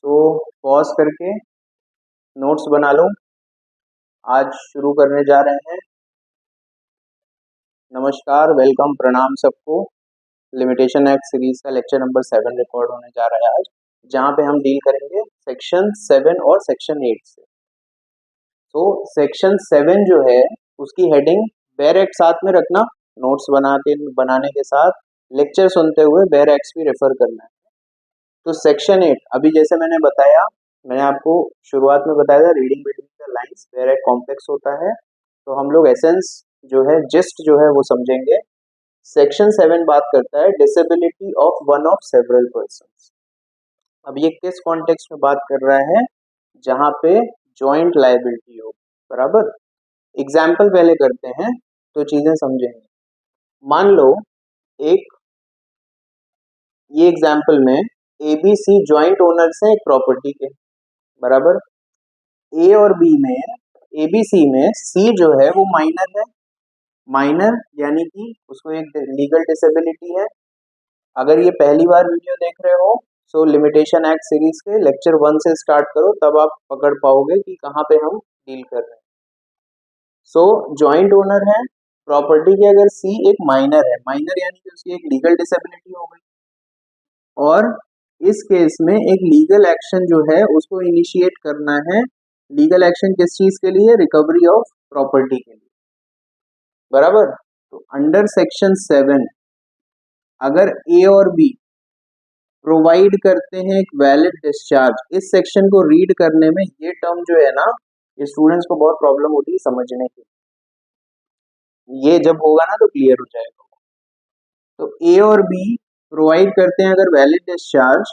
तो पॉज करके नोट्स बना लो। आज शुरू करने जा रहे हैं। नमस्कार, वेलकम, प्रणाम सबको। लिमिटेशन एक्ट सीरीज का लेक्चर नंबर 7 रिकॉर्ड होने जा रहा है आज, जहाँ पे हम डील करेंगे सेक्शन 7 और सेक्शन 8 से। तो सेक्शन 7 जो है उसकी हेडिंग बेयर एक्ट साथ में रखना, नोट्स बनाने के साथ लेक्चर सुनते हुए बेयर एक्ट भी रेफर करना है। तो सेक्शन 8 अभी जैसे मैंने आपको शुरुआत में बताया था, reading between the lines bare act complex होता है। तो हम लोग एसेंस जो है, जिस्ट जो है वो समझेंगे। सेक्शन 7 बात करता है disability of one of several persons. अब ये किस कॉन्टेक्स्ट में बात कर रहा है? जहां पे जॉइंट लायबिलिटी हो, बराबर। एग्जाम्पल पहले करते हैं तो चीजें समझेंगे। मान लो ये एग्जाम्पल में ABC जॉइंट ओनर्स हैं एक प्रॉपर्टी के, बराबर। ए और बी में, ABC में C जो है वो माइनर है। माइनर यानी कि उसको एक लीगल डिसेबिलिटी है। अगर ये पहली बार वीडियो देख रहे हो तो लिमिटेशन एक्ट सीरीज के लेक्चर 1 से स्टार्ट करो, तब आप पकड़ पाओगे कि कहाँ पे हम डील कर रहे हैं। सो जॉइंट ओनर है प्रॉपर्टी के, अगर C एक माइनर है, माइनर यानी कि उसकी एक लीगल डिसेबिलिटी हो गई, और इस केस में एक लीगल एक्शन जो है उसको इनिशिएट करना है। लीगल एक्शन किस चीज के लिए? रिकवरी ऑफ प्रॉपर्टी के लिए, बराबर। तो अंडर सेक्शन 7 अगर ए और बी प्रोवाइड करते हैं एक वैलिड डिस्चार्ज, इस सेक्शन को रीड करने में ये टर्म जो है ना, ये स्टूडेंट्स को बहुत प्रॉब्लम होती है समझने की। ये जब होगा ना तो क्लियर हो जाएगा। तो ए और बी प्रोवाइड करते हैं अगर valid discharge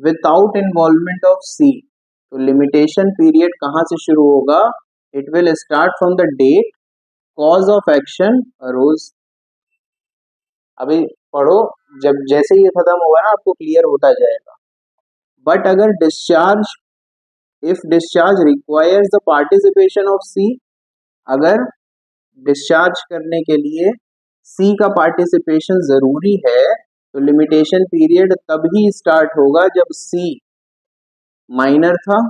without involvement of c, तो लिमिटेशन पीरियड कहां से शुरू होगा? It will start from the date cause of action arose. अभी पढ़ो, जब जैसे ये खत्म होगा ना आपको क्लियर होता जाएगा। बट अगर discharge, if discharge requires the participation of c, अगर डिस्चार्ज करने के लिए सी का पार्टिसिपेशन जरूरी है, तो लिमिटेशन पीरियड तभी स्टार्ट होगा जब सी माइनर था,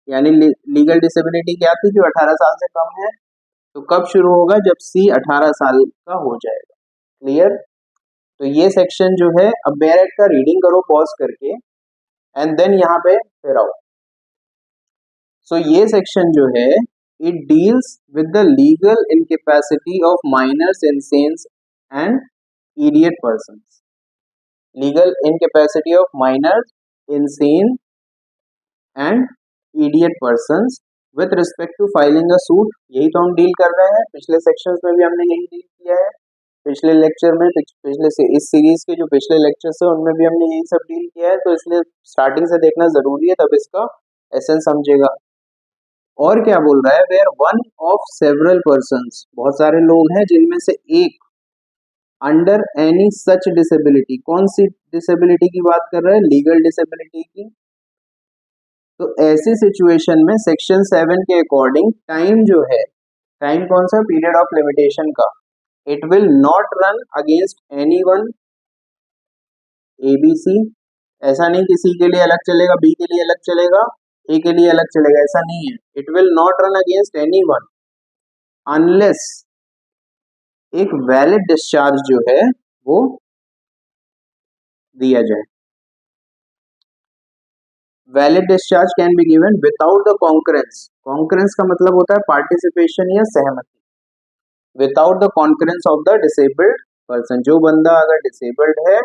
यानी लीगल डिसेबिलिटी क्या थी? जो 18 साल से कम है। तो कब शुरू होगा? जब सी 18 साल का हो जाएगा। क्लियर? तो ये सेक्शन जो है, अब बेयर एक्ट का रीडिंग करो पॉज करके, एंड देन यहाँ पे फिर आओ। सो ये सेक्शन जो है, it deals with the legal incapacity of minors, insane and idiot persons. Legal incapacity of minors, insane and idiot persons with respect to filing a suit. यही तो हम डील कर रहे हैं। पिछले सेक्शंस में भी हमने यही डील किया है। पिछले लेक्चर में, पिछले से इस सीरीज के जो पिछले लेक्चर्स है उनमें भी हमने यही सब डील किया है। तो इसलिए स्टार्टिंग से देखना जरूरी है, तब इसका एसेंस समझेगा। और क्या बोल रहा है? Were one of several persons, बहुत सारे लोग हैं जिनमें से एक, अंडर एनी सच डिसेबिलिटी, कौन सी डिसेबिलिटी की बात कर रहा है? लीगल डिसेबिलिटी की। तो ऐसी सिचुएशन में सेक्शन 7 के अकॉर्डिंग टाइम जो है, टाइम कौन सा? पीरियड ऑफ लिमिटेशन का, it will not run against any one ABC। ऐसा नहीं कि C के लिए अलग चलेगा, B के लिए अलग चलेगा, A के लिए अलग चलेगा, ऐसा नहीं है। It will not run against any one unless एक वैलिड डिस्चार्ज जो है वो दिया जाए। Valid discharge can be given without the concurrence. Concurrence का मतलब होता है पार्टिसिपेशन या सहमति। Without the concurrence of the disabled person, जो बंदा अगर डिसेबल्ड है,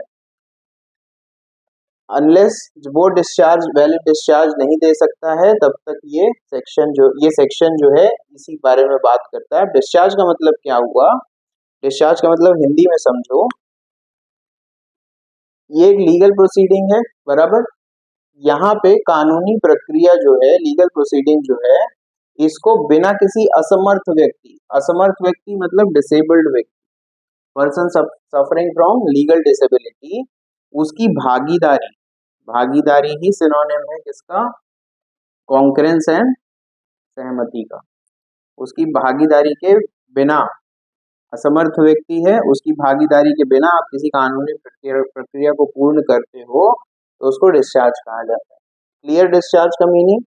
अनलेस वो डिस्चार्ज, वैलिड डिस्चार्ज नहीं दे सकता है, तब तक ये सेक्शन जो है इसी बारे में बात करता है। डिस्चार्ज का मतलब क्या हुआ? डिस्चार्ज का मतलब हिंदी में समझो, ये एक लीगल प्रोसीडिंग है, बराबर। यहाँ पे कानूनी प्रक्रिया जो है, लीगल प्रोसीडिंग जो है, इसको बिना किसी असमर्थ व्यक्ति मतलब डिसेबल्ड व्यक्ति, person suffering from legal disability, उसकी भागीदारी ही सिनोनिम है किसका? कॉन्करेंस एंड सहमति का। उसकी भागीदारी के बिना, असमर्थ व्यक्ति है, उसकी भागीदारी के बिना आप किसी कानूनी प्रक्रिया को पूर्ण करते हो तो उसको डिस्चार्ज कहा जाता है। क्लियर डिस्चार्ज का मीनिंग,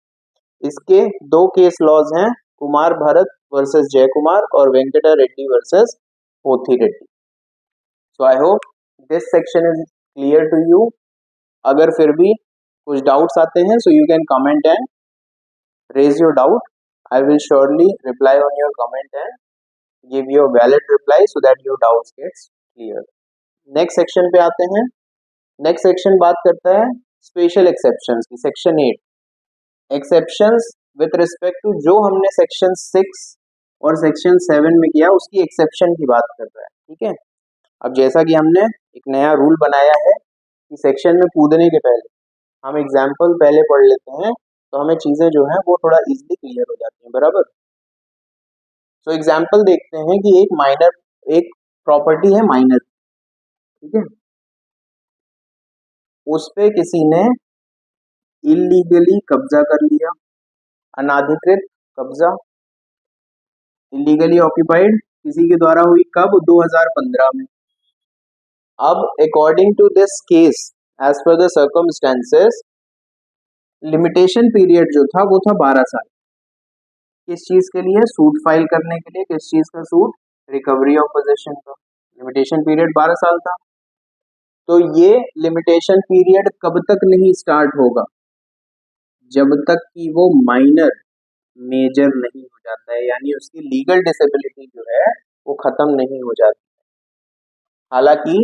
इसके दो केस लॉज हैं, कुमार भरत वर्सेस जय कुमार और Venkata Reddy versus Pothi Reddy. So I hope this section is clear to you. अगर फिर भी कुछ डाउट्स आते हैं so you can comment and raise your doubt. I will surely reply on your comment and give you a valid reply so that your doubts gets clear. Next section पे आते हैं। Next section बात करता है special exceptions की, section 8 exceptions with respect to जो हमने section 6 और सेक्शन 7 में किया उसकी एक्सेप्शन की बात कर रहा है। ठीक है, अब जैसा कि हमने एक नया रूल बनाया है कि सेक्शन में कूदने के पहले हम एग्जाम्पल पहले पढ़ लेते हैं तो हमें चीजें जो हैं वो थोड़ा इजीली क्लियर हो जाती हैं, बराबर। सो एग्जाम्पल देखते हैं कि एक प्रॉपर्टी है माइनर, ठीक है, उस पे किसी ने इलीगली कब्जा कर लिया, अनाधिकृत कब्जा, इलीगली ऑक्यूपाइड किसी के द्वारा हुई, कब? 2015 में। अब according to this case as per the circumstances limitation period जो था वो था 12 साल। किस चीज के लिए? सूट फाइल करने के लिए। किस चीज का सूट? रिकवरी ऑफ पोजेशन का। लिमिटेशन पीरियड 12 साल था। तो ये लिमिटेशन पीरियड कब तक नहीं स्टार्ट होगा? जब तक कि वो माइनर मेजर नहीं हो जाता है, यानी उसकी लीगल डिसेबिलिटी जो है वो खत्म नहीं हो जाती। हालांकि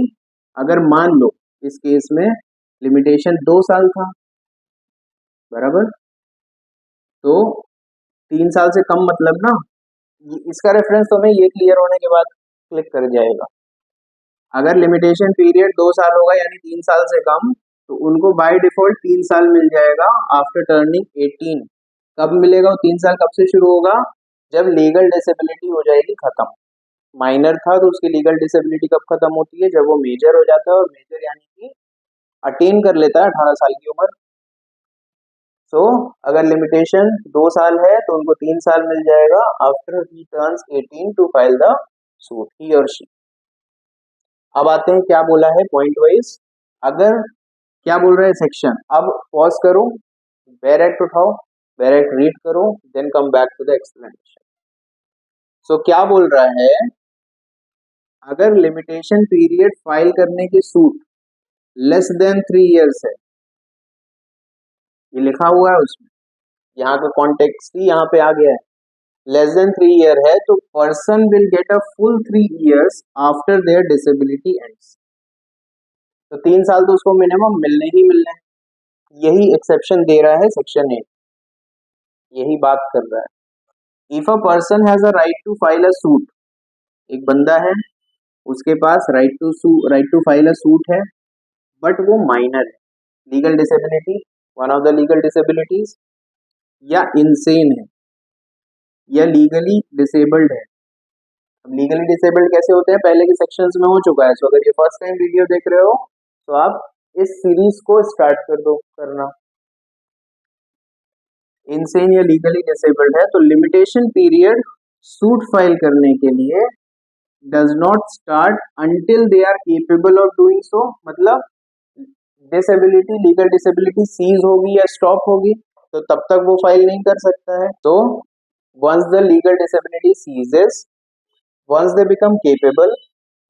अगर मान लो इस केस में लिमिटेशन 2 साल था, बराबर, तो 3 साल से कम मतलब ना, इसका रेफरेंस तो हमें ये क्लियर होने के बाद क्लिक कर जाएगा। अगर लिमिटेशन पीरियड 2 साल होगा यानी 3 साल से कम, तो उनको बाय डिफॉल्ट 3 साल मिल जाएगा आफ्टर टर्निंग 18। कब मिलेगा वो 3 साल? कब से शुरू होगा? जब लीगल डिसेबिलिटी हो जाएगी खत्म। माइनर था तो उसकी लीगल डिसेबिलिटी कब खत्म होती है? जब वो मेजर हो जाता है, और मेजर यानी कि अटेन कर लेता है 18 साल की उम्र। सो अगर लिमिटेशन 2 साल है तो उनको 3 साल मिल जाएगा after he turns 18 to file the suit, he और शी। अब आते हैं क्या बोला है पॉइंट वाइज। अगर क्या बोल रहा है सेक्शन, अब पॉज करो, बैरेक्ट उठाओ, बैरेक्ट रीड करो, then come back to the explanation. So क्या बोल रहा है, अगर लिमिटेशन पीरियड फाइल करने की सूट लेस देन 3 इयर्स है, ये लिखा हुआ है उसमें, यहाँ का कॉन्टेक्स्ट ही यहाँ पे आ गया है, लेस देन 3 ईयर है तो person will get a full 3 years after their disability ends. तो 3 साल तो उसको मिनिमम मिलने ही मिलने हैं। यही एक्सेप्शन दे रहा है सेक्शन 8, यही बात कर रहा है। If a person has a right to file a suit, एक बंदा है उसके पास right to file a suit है, बट वो माइनर है, legal disability, one of the legal disabilities, या इनसेन है, या लीगली डिसेबल्ड है। अब लीगली डिसेबल्ड कैसे होते हैं पहले के सेक्शंस में हो चुका है। सो अगर ये फर्स्ट टाइम वीडियो देख रहे हो तो आप इस सीरीज को स्टार्ट कर दो करना। इनसेन या लीगली डिसेबल्ड है तो लिमिटेशन पीरियड सूट फाइल करने के लिए does not start until they are capable of doing so. मतलब डिसेबिलिटी, लीगल डिसेबिलिटी सीज होगी या स्टॉप होगी तो तब तक वो फाइल नहीं कर सकता है। तो once the legal disability ceases, once they become capable,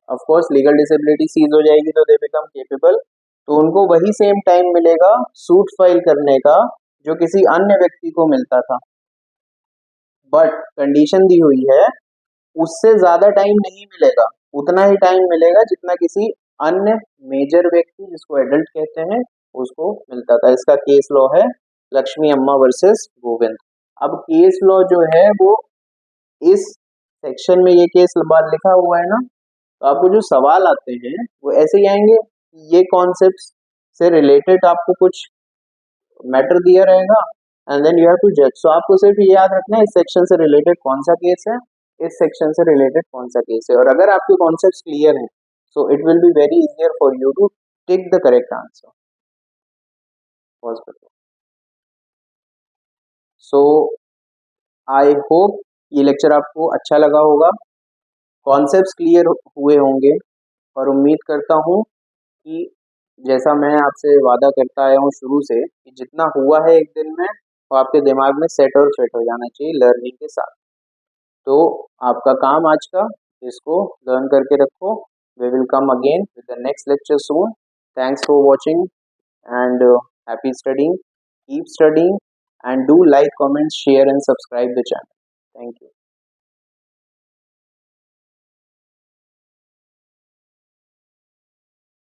of course legal disability cease हो जाएगी तो दे बिकम केपेबल, तो उनको वही सेम टाइम मिलेगा सूट फाइल करने का जो किसी अन्य व्यक्ति को मिलता था। बट कंडीशन दी हुई है उससे ज्यादा टाइम नहीं मिलेगा, उतना ही टाइम मिलेगा जितना किसी अन्य मेजर व्यक्ति जिसको एडल्ट कहते हैं उसको मिलता था। इसका केस लॉ है लक्ष्मी अम्मा वर्सेस गोविंद। अब केस लॉ जो है वो इस सेक्शन में ये केस लिखा हुआ है ना, तो आपको जो सवाल आते हैं वो ऐसे ही आएंगे, ये कॉन्सेप्ट से रिलेटेड आपको कुछ मैटर दिया रहेगा and then you have to जज। सो आपको सिर्फ ये याद रखना है इस सेक्शन से रिलेटेड कौन सा केस है, इस सेक्शन से रिलेटेड कौन सा केस है, और अगर आपके कॉन्सेप्ट्स क्लियर हैं so it will be very easier for you to take the correct answer. Pause कर दो। सो आई होप ये लेक्चर आपको अच्छा लगा होगा, कॉन्सेप्ट्स क्लियर हुए होंगे, और उम्मीद करता हूँ कि जैसा मैं आपसे वादा करता आया हूँ शुरू से कि जितना हुआ है एक दिन में वो आपके दिमाग में सेट और फिट हो जाना चाहिए लर्निंग के साथ। तो आपका काम आज का इसको लर्न करके रखो। We will come again with the next lecture soon. Thanks for watching and happy studying, keep studying and do like, comment, share and subscribe the channel. Thank you.